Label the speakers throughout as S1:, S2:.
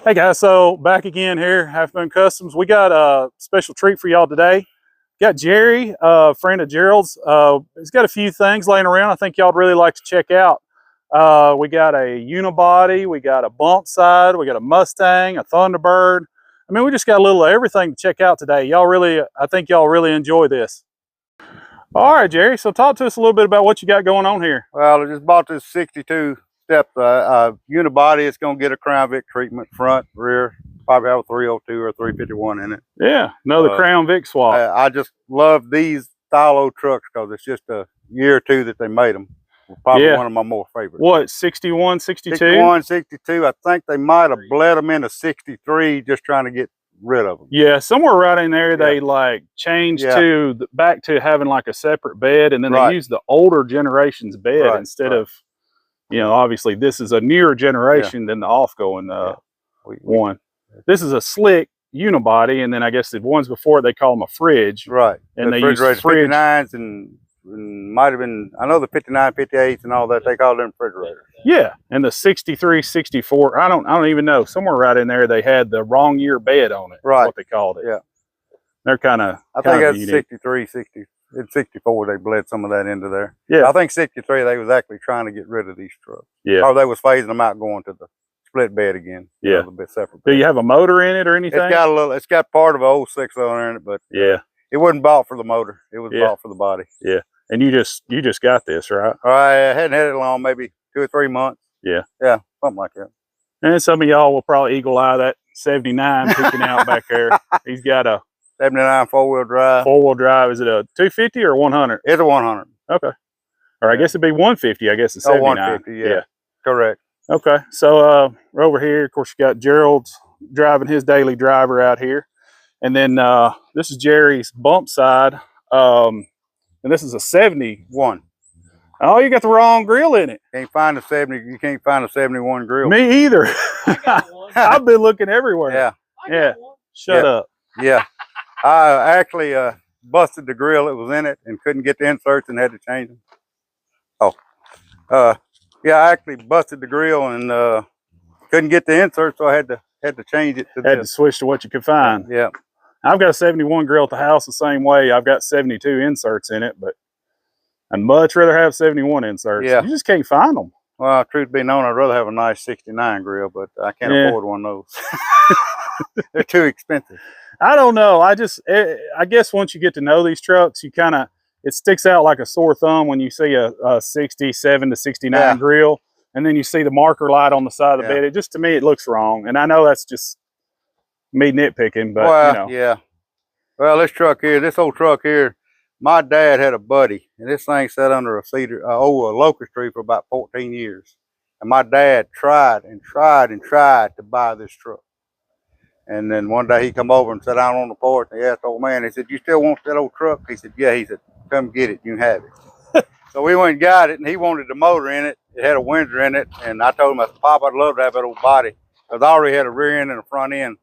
S1: Hey guys, so back again here, Half Moon Customs. We got a special treat for y'all today. Got Jerry, a friend of Gerald's. He's got a few things laying around I think y'all would really like to check out. We got a unibody, we got a bump side, we got a Mustang, a Thunderbird. I mean, we just got a little of everything to check out today. I think y'all really enjoy this. All right, Jerry, so talk to us a little bit about what you got going on here.
S2: Well, I just bought this 62 step unibody. It's going to get a Crown Vic treatment, front, rear, probably have a 302 or 351 in it.
S1: Yeah, another Crown Vic swap.
S2: I just love these style old trucks because it's just a year or two that they made them. Probably one of my more favorites.
S1: What, 61, 62?
S2: 61, 62. I think they might have bled them into 63 just trying to get rid of them.
S1: Yeah, somewhere right in there they like changed back to having like a separate bed, and then they used the older generation's bed instead of, you know, obviously this is a newer generation than the off-going one. This is a slick unibody, and then I guess the ones before they call them a fridge.
S2: Right.
S1: And they
S2: use
S1: fridge
S2: 59s and might have been, I know the 59, 58s and all that, they call them refrigerators.
S1: Yeah, and the 63, 64, I don't even know. Somewhere right in there they had the wrong year bed on it. Right. What they called it.
S2: Yeah.
S1: They're kind of
S2: I think that's 63, 60. In 64 they bled some of that into there.
S1: Yeah.
S2: I think 63 they was actually trying to get rid of these trucks.
S1: Yeah.
S2: Or they was phasing them out going to the split bed again.
S1: Yeah.
S2: A bit separate bed.
S1: Do you have a motor in it or anything?
S2: It's got part of an old 6-cylinder in it, but it wasn't bought for the motor. It was bought for the body.
S1: Yeah. And you just got this, right?
S2: I hadn't had it long, maybe 2 or 3 months.
S1: Yeah.
S2: Yeah, something like that.
S1: And some of y'all will probably eagle eye that 79 peeking out back there. He's got a
S2: 79 four-wheel drive.
S1: Four-wheel drive. Is it a 250 or 100?
S2: It's a 100.
S1: Okay. Or I guess it'd be 150. I guess it's 79.
S2: 150, yeah. Correct.
S1: Okay. So we're over here. Of course, you got Gerald's driving his daily driver out here. And then this is Jerry's bump side. And this is a 71. Oh, you got the wrong grill in it.
S2: Can't find a 70. You can't find a 71 grill.
S1: Me either. I've been looking everywhere.
S2: Yeah.
S1: Yeah. Shut up.
S2: Yeah. I actually busted the grill that was in it and couldn't get the inserts and had to change them. Yeah, I actually busted the grill and couldn't get the inserts, so I had to change it.
S1: To switch to what you could find.
S2: Yeah.
S1: I've got a 71 grill at the house the same way. I've got 72 inserts in it, but I'd much rather have 71 inserts.
S2: Yeah.
S1: You just can't find them.
S2: Well, truth be known, I'd rather have a nice 69 grill, but I can't afford one of those. They're too expensive.
S1: I don't know. I guess once you get to know these trucks, it sticks out like a sore thumb when you see a 67 to 69 grill, and then you see the marker light on the side of the bed. To me, it looks wrong. And I know that's just me nitpicking, but
S2: well,
S1: you know.
S2: Yeah. Well, this old truck here, my dad had a buddy, and this thing sat under a locust tree for about 14 years. And my dad tried and tried and tried to buy this truck. And then one day he come over and sat down on the porch and he asked the old man, he said, "You still want that old truck?" He said, "Yeah." He said, "Come get it, you can have it." So we went and got it, and he wanted the motor in it. It had a Windsor in it, and I told him, I said, "Pop, I'd love to have that old body." Because I already had a rear end and a front end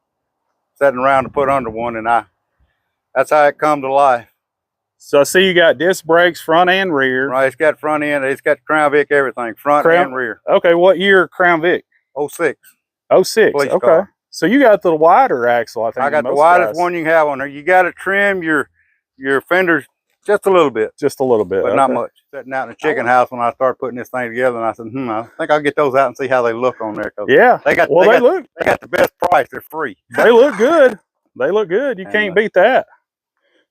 S2: sitting around to put under one, and that's how it come to life.
S1: So I see you got disc brakes, front and rear.
S2: Right, it's got front end, it's got Crown Vic, everything, front and rear.
S1: Okay, what year Crown Vic?
S2: 06.
S1: 06, okay. Car. So you got the wider axle, I think.
S2: I got the widest one you can have on there. You got to trim your fenders just a little bit.
S1: Just a little bit.
S2: But not much. Sitting out in the chicken house when I started putting this thing together, and I said, I think I'll get those out and see how they look on there.
S1: Yeah.
S2: They got the best price. They're free.
S1: They look good. They look good. You can't beat that.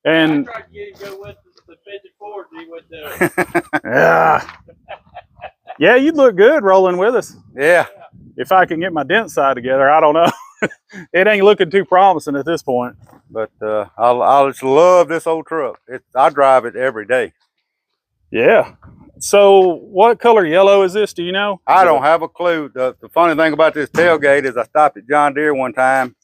S1: And
S3: I tried to get him to go with the 54, he went
S1: yeah, you'd look good rolling with us.
S2: Yeah.
S1: If I can get my dent side together, I don't know. It ain't looking too promising at this point.
S2: But I just love this old truck. I drive it every day.
S1: Yeah. So what color yellow is this? Do you know?
S2: I don't have a clue. The funny thing about this tailgate is I stopped at John Deere one time,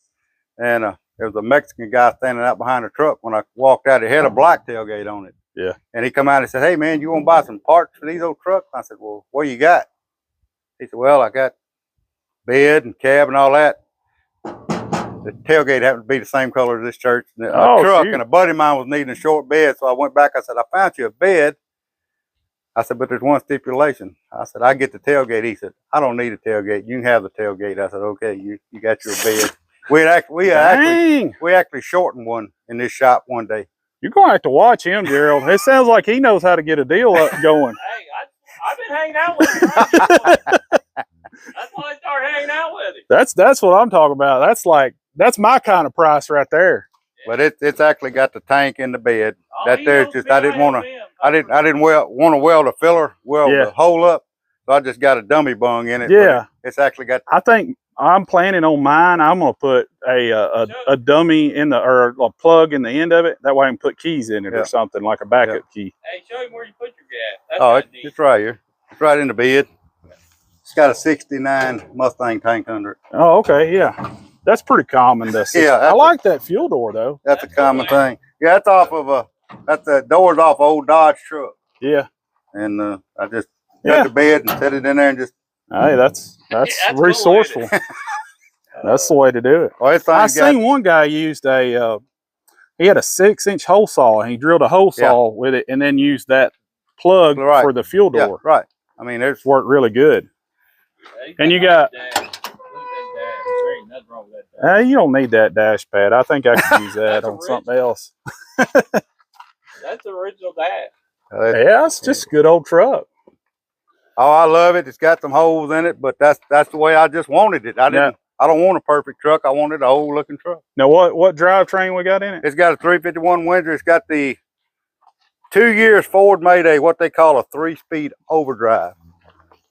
S2: and there was a Mexican guy standing out behind the truck. When I walked out, it had a black tailgate on it.
S1: Yeah.
S2: And he come out and said, "Hey man, you want to buy some parts for these old trucks?" I said, "Well, what you got?" He said, "Well, I got bed and cab and all that." The tailgate happened to be the same color as this church truck, and a buddy of mine was needing a short bed, so I went back. I said, "I found you a bed. I said, but there's one stipulation. I said, I get the tailgate. He said, I don't need a tailgate. You can have the tailgate. I said, okay, you got your bed. We actually shortened one in this shop one day.
S1: You're gonna have to watch him, Gerald. It sounds like he knows how to get a deal going.
S3: Hey, I've been hanging out with him. Right? That's why I started hanging out with him.
S1: That's what I'm talking about. That's my kind of price right there.
S2: But it's actually got the tank in the bed.
S3: Oh,
S2: That there's just I didn't want to weld a filler, the hole up. So I just got a dummy bung in it.
S1: Yeah,
S2: it's actually got.
S1: I think I'm planning on mine. I'm gonna put a dummy in or a plug in the end of it. That way I can put keys in it or something like a backup key.
S3: Hey, show him where you put your gas. That's
S2: it's right here. It's right in the bed. It's got a '69 Mustang tank under it.
S1: Oh, okay, yeah. That's pretty common. I like that fuel door though.
S2: That's a common thing. Yeah, that's off of that's the doors off an old Dodge truck.
S1: Yeah.
S2: And I just took the bed and set it in there and just.
S1: Hey, that's resourceful. That's the way to do it.
S2: Well,
S1: I seen one guy used he had a 6-inch hole saw and he drilled a hole saw with it and then used that plug for the fuel door.
S2: Yeah, right. I mean, it's
S1: worked really good. And you got. You don't need that dash pad. I think I could use that on something else.
S3: That's the original dash.
S1: Yeah, it's just a good old truck.
S2: Oh, I love it. It's got some holes in it, but that's the way I just wanted it. I don't want a perfect truck. I wanted an old looking truck.
S1: Now, what drivetrain we got in it?
S2: It's got a 351 Windsor. It's got the 2 years Ford made what they call a 3-speed overdrive.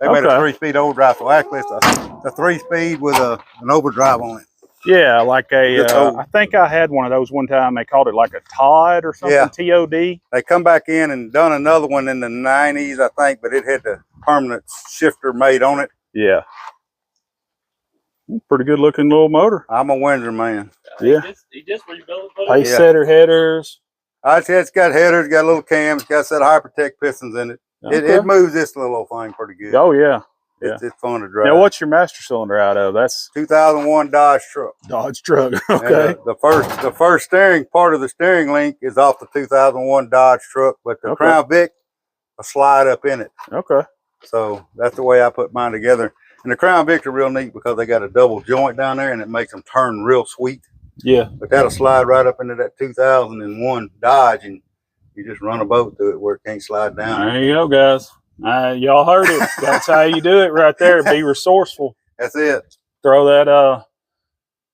S2: They made a 3-speed overdrive, so actually it's a 3-speed with an overdrive on it.
S1: Yeah, like I think I had one of those one time. They called it like a Todd or something, TOD.
S2: They come back in and done another one in the 90s, I think, but it had the permanent shifter made on it.
S1: Yeah. Pretty good looking little motor.
S2: I'm a Windsor man.
S1: Yeah.
S3: He just rebuilt it.
S1: Pace setter headers.
S2: It's got headers, got little cams, got a set of Hypertech pistons in it. Okay. It moves this little old thing pretty good.
S1: Oh, yeah.
S2: It's fun to drive.
S1: Now, what's your master cylinder out of? That's
S2: 2001 Dodge truck.
S1: Dodge truck. Okay.
S2: The first steering part of the steering link is off the 2001 Dodge truck, but the Crown Vic will slide up in it.
S1: Okay.
S2: So that's the way I put mine together. And the Crown Vics are real neat because they got a double joint down there, and it makes them turn real sweet.
S1: Yeah.
S2: But that'll slide right up into that 2001 Dodge, and you just run a boat through it where it can't slide down.
S1: There you go, guys. Y'all heard it. That's how you do it right there. Be resourceful.
S2: That's it.
S1: Throw that.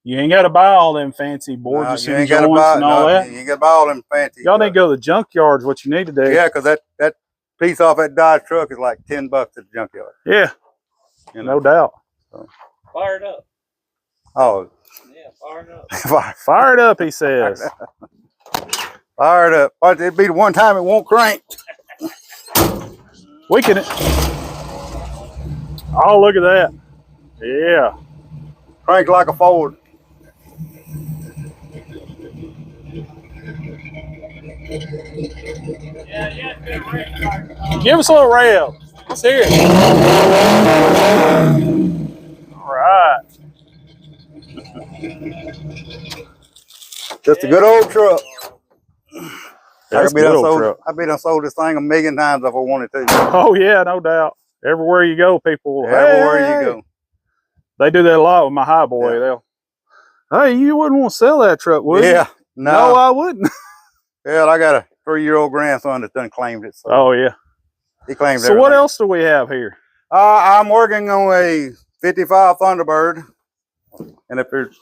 S1: You ain't got to buy all them fancy boards and joints and all that.
S2: You ain't got to buy all them fancy.
S1: Y'all need to go to the junkyards. What you need to do.
S2: Yeah, because that piece off that Dodge truck is like $10 at the junkyard.
S1: Yeah, no doubt.
S3: So. Fire it up.
S2: Oh.
S3: Yeah, fire it up.
S1: Fire it up, he says.
S2: Fire it up. But it'd be the one time it won't crank.
S1: We can. Oh, look at that. Yeah.
S2: Crank like a Ford.
S3: Yeah.
S1: Give us a little rev. Let's hear it. All right.
S2: Just a good old truck.
S1: That's a good old truck.
S2: I'd be done sold this thing 1,000,000 times if I wanted to.
S1: Oh, yeah, no doubt. Everywhere you go, people.
S2: Everywhere you go.
S1: They do that a lot with my high boy.
S2: Yeah.
S1: Hey, you wouldn't want to sell that truck, would you?
S2: Yeah.
S1: No, I wouldn't.
S2: Yeah, I got a 3-year-old grandson that done claimed it. So
S1: oh, yeah.
S2: He claimed it.
S1: So what else do we have here?
S2: I'm working on a 55 Thunderbird. And if there's...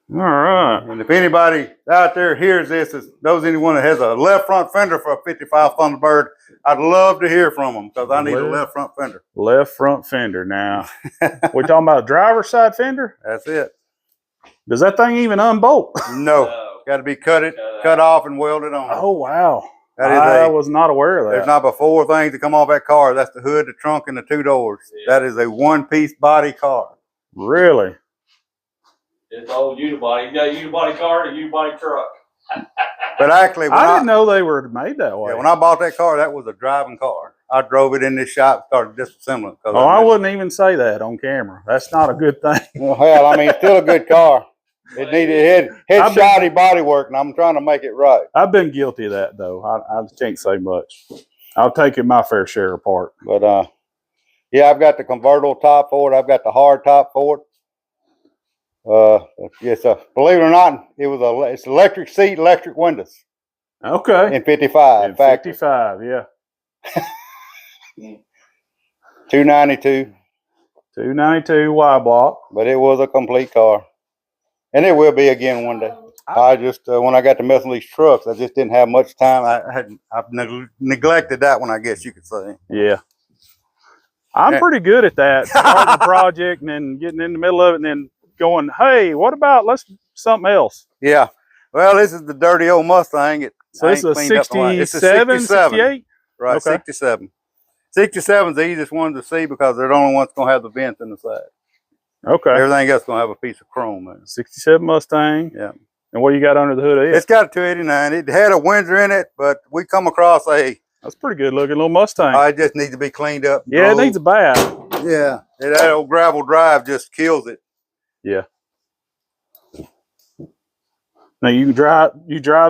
S1: All right.
S2: And if anybody out there hears this, anyone that has a left front fender for a 55 Thunderbird, I'd love to hear from them because I need a left front fender.
S1: Left front fender now. We talking about a driver's side fender?
S2: That's it.
S1: Does that thing even unbolt?
S2: No. Got to be cut off and welded on.
S1: Oh, wow.
S2: I
S1: was not aware of that.
S2: There's not but 4 things that come off that car. That's the hood, the trunk, and the 2 doors. Yeah. That is a one-piece body car.
S1: Really?
S3: It's old unibody. You got a unibody car and a unibody truck.
S2: But actually,
S1: I didn't know they were made that way.
S2: Yeah, when I bought that car, that was a driving car. I drove it in this shop, started disassembling.
S1: Oh, I wouldn't even say that on camera. That's not a good thing.
S2: Well, hell, I mean, it's still a good car. It needed shoddy body work, and I'm trying to make it right.
S1: I've been guilty of that though. I can't say much. I've taken my fair share apart.
S2: But yeah, I've got the convertible top for it. I've got the hard top for it. It's believe it or not, it's electric seat, electric windows.
S1: Okay.
S2: In 55.
S1: In 55, yeah.
S2: 292.
S1: 292 Y block.
S2: But it was a complete car. And it will be again one day. I just, when I got to messing with these trucks, I just didn't have much time. I've neglected that one, I guess you could say.
S1: Yeah. I'm pretty good at that. Starting a project and then getting in the middle of it and then going, hey, what about let's do something else?
S2: Yeah. Well, this is the dirty old Mustang.
S1: So this is a 67, 68?
S2: Right, okay. 67. 67 is the easiest one to see because they're the only ones going to have the vents in the side.
S1: Okay.
S2: Everything else going to have a piece of chrome there.
S1: 67 Mustang.
S2: Yeah.
S1: And what you got under the hood of it?
S2: It's got a 289. It had a Windsor in it, but we come across a...
S1: That's a pretty good looking little Mustang.
S2: It just needs to be cleaned up.
S1: Yeah, it needs a bath.
S2: Yeah. That old gravel drive just kills it.
S1: Yeah. Now you drive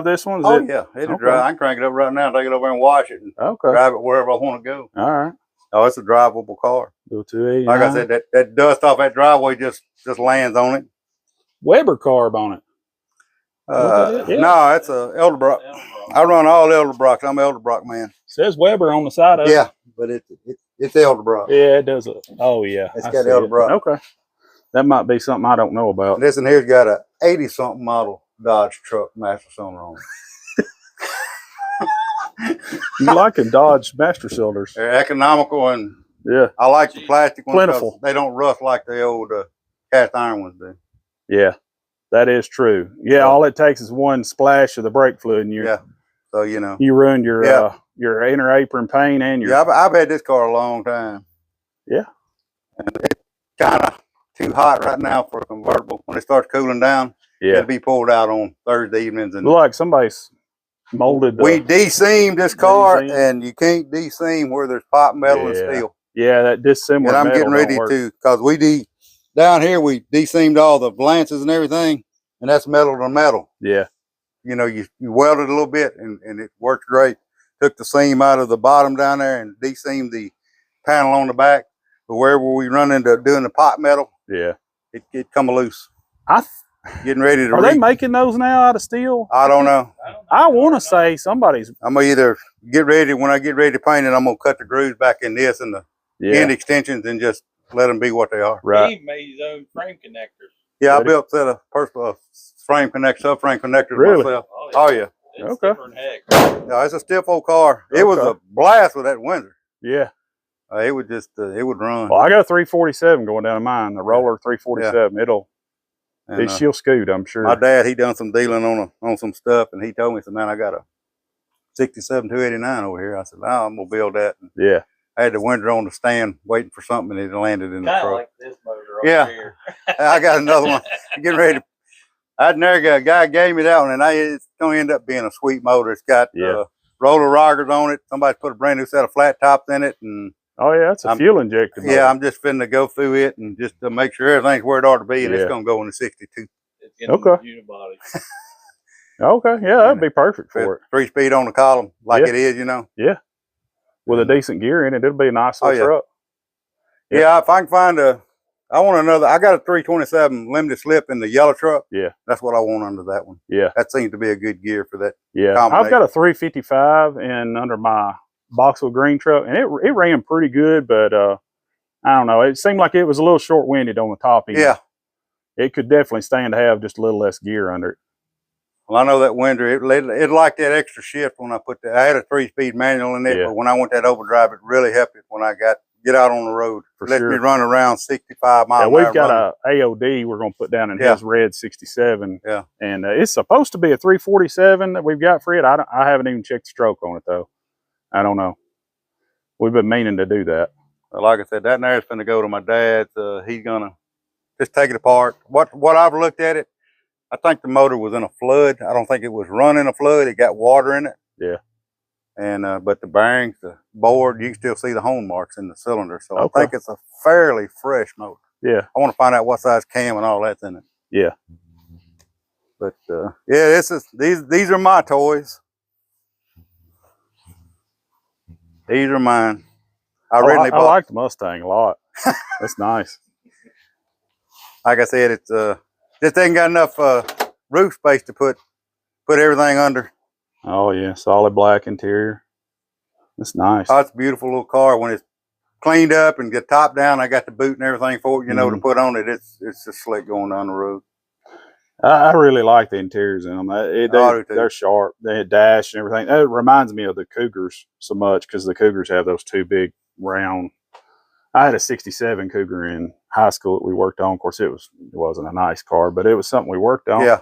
S1: this one?
S2: Yeah, it'll drive. I can crank it up right now, take it over and wash it, and drive it wherever I want to go.
S1: All right.
S2: Oh, it's a drivable car. Like I said, that dust off that driveway just lands on it.
S1: Weber carb on it.
S2: No, it's a Elderbrock. I run all Elderbrocks. I'm an Elderbrock man.
S1: Says Weber on the side of it.
S2: Yeah, but it's Elderbrock.
S1: Yeah, it does. Oh yeah,
S2: it's got Elderbrock.
S1: Okay, that might be something I don't know about.
S2: And this one here's got a 80-something model Dodge truck master cylinder on
S1: it. You like a Dodge master cylinders?
S2: They're economical, and
S1: yeah,
S2: I like the plastic ones.
S1: Plentiful.
S2: They don't rust like the old cast iron ones do.
S1: Yeah, that is true. Yeah, all it takes is one splash of the brake fluid, and
S2: so you know
S1: you ruined your inner apron paint and your.
S2: Yeah, I've had this car a long time.
S1: Yeah,
S2: and it's kind of too hot right now for a convertible. When it starts cooling down, it'll be pulled out on Thursday evenings. And
S1: like somebody's molded.
S2: We de-seamed this car, and you can't de-seam where there's pipe metal and steel.
S1: Yeah, that dissimilar.
S2: And I'm getting ready to, because down here we de-seamed all the lances and everything, and that's metal to metal.
S1: Yeah.
S2: You know, you weld it a little bit, and it worked great. Took the seam out of the bottom down there and de-seamed the panel on the back. But wherever we run into doing the pipe metal, it come loose. Getting ready to.
S1: Are they making those now out of steel?
S2: I don't know.
S1: I want to say somebody's.
S2: I'm gonna either when I get ready to paint it, I'm gonna cut the grooves back in this and the end extensions and just let them be what they are.
S3: Right. He made his own frame connectors.
S2: Yeah, I built a set of subframe connectors myself. Oh yeah.
S1: Okay.
S2: No, it's a stiff old car. It was a blast with that Windsor.
S1: Yeah.
S2: It would just it would run.
S1: Well, I got a 347 going down to mine, the Roller 347. Yeah. She'll scoot, I'm sure.
S2: My dad, he done some dealing on some stuff, and he told me, he said, man, I got a 67 289 over here. I said, oh, I'm gonna build that. And
S1: yeah.
S2: I had the Windsor on the stand waiting for something, and it landed in the truck.
S3: Like this motor over here.
S2: I got another one. Getting ready. A guy gave me that one, and it's gonna end up being a sweet motor. It's got roller rockers on it. Somebody put a brand new set of flat tops in it, and
S1: oh yeah, it's a fuel injector.
S2: Yeah, I'm just finna go through it and just to make sure everything's where it ought to be, and it's gonna go in the 62.
S3: Okay. Unibody.
S1: Okay, yeah, that'd be perfect for it.
S2: 3-speed on the column, like it is, you know.
S1: Yeah, with a decent gear in it, it'll be a nice little truck.
S2: Yeah, if I can find I want another. I got a 327 limited slip in the yellow truck.
S1: Yeah,
S2: that's what I want under that one.
S1: Yeah,
S2: that seems to be a good gear for that.
S1: Yeah, I've got a 355 and under my Boxville green truck, and it ran pretty good, but I don't know. It seemed like it was a little short-winded on the top end.
S2: Yeah,
S1: it could definitely stand to have just a little less gear under it.
S2: Well, I know that Windsor, it liked that extra shift when I put that. I had a 3-speed manual in it, but when I went that overdrive, it really helped it when I get out on the road. Let me run around 65 miles an hour.
S1: We've got a AOD we're going to put down in his red 67.
S2: Yeah.
S1: And it's supposed to be a 347 that we've got for it. I haven't even checked the stroke on it, though. I don't know. We've been meaning to do that.
S2: Well, like I said, that there is going to go to my dad's. He's going to just take it apart. What I've looked at it, I think the motor was in a flood. I don't think it was running a flood. It got water in it.
S1: Yeah.
S2: And but the bearings, the board, you can still see the hone marks in the cylinder. So I think it's a fairly fresh motor.
S1: Yeah.
S2: I want to find out what size cam and all that's in it.
S1: Yeah.
S2: But yeah, these are my toys. These are mine. I originally
S1: I like the Mustang a lot. That's nice.
S2: Like I said, it's just ain't got enough roof space to put everything under.
S1: Oh yeah, solid black interior. That's nice.
S2: Oh, it's a beautiful little car when it's cleaned up and get top down. I got the boot and everything for it, you know, to put on it. It's just slick going down the road.
S1: I really like the interiors in them. They're sharp. They had dash and everything. That reminds me of the Cougars so much because the Cougars have those two big round. I had a '67 Cougar in high school that we worked on. Of course, it wasn't a nice car, but it was something we worked on.
S2: Yeah.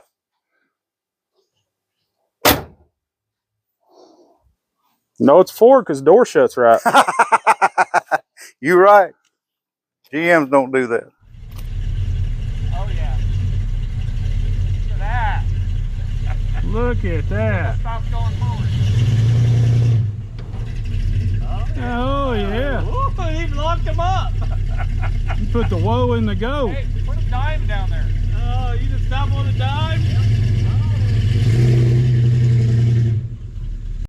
S1: No, it's Ford because the door shuts right.
S2: You're right. GMs don't do that.
S3: Oh yeah. Look at that.
S1: Look at that.
S3: Stop going forward.
S1: Oh yeah.
S3: Ooh, it even locked him up.
S1: You put the whoa in the go.
S3: Hey, put a dime down there.